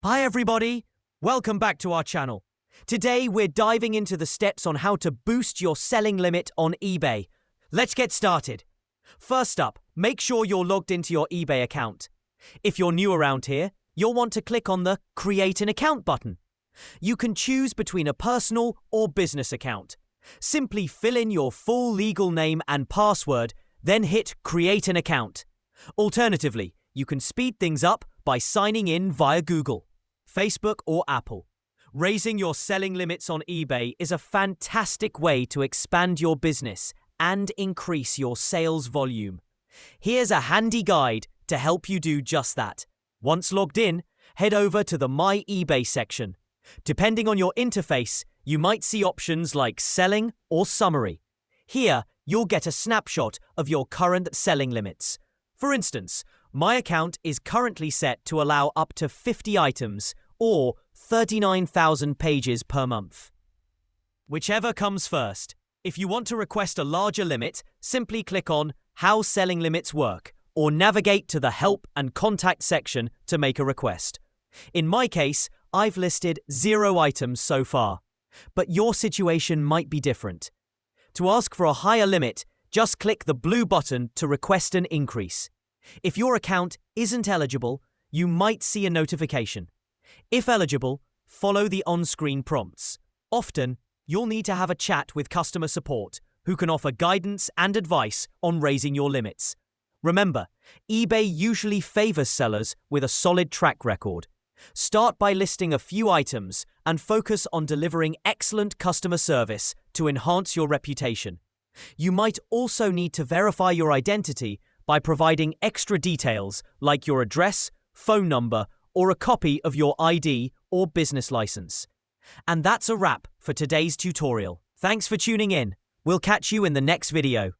Hi everybody, welcome back to our channel. Today we're diving into the steps on how to boost your selling limit on eBay. Let's get started. First up, make sure you're logged into your eBay account. If you're new around here, you'll want to click on the Create an Account button. You can choose between a personal or business account. Simply fill in your full legal name and password, then hit Create an Account. Alternatively, you can speed things up by signing in via Google, Facebook or Apple. Raising your selling limits on eBay is a fantastic way to expand your business and increase your sales volume. Here's a handy guide to help you do just that. Once logged in, head over to the My eBay section. Depending on your interface, you might see options like Selling or Summary. Here, you'll get a snapshot of your current selling limits. For instance, my account is currently set to allow up to 50 items or 39,000 pages per month. Whichever comes first. If you want to request a larger limit, simply click on How Selling Limits Work or navigate to the Help and Contact section to make a request. In my case, I've listed 0 items so far, but your situation might be different. To ask for a higher limit, just click the blue button to request an increase. If your account isn't eligible, you might see a notification. If eligible, follow the on-screen prompts. Often, you'll need to have a chat with customer support, who can offer guidance and advice on raising your limits. Remember, eBay usually favors sellers with a solid track record. Start by listing a few items and focus on delivering excellent customer service to enhance your reputation. You might also need to verify your identity by providing extra details like your address, phone number, or a copy of your ID or business license. And that's a wrap for today's tutorial. Thanks for tuning in. We'll catch you in the next video.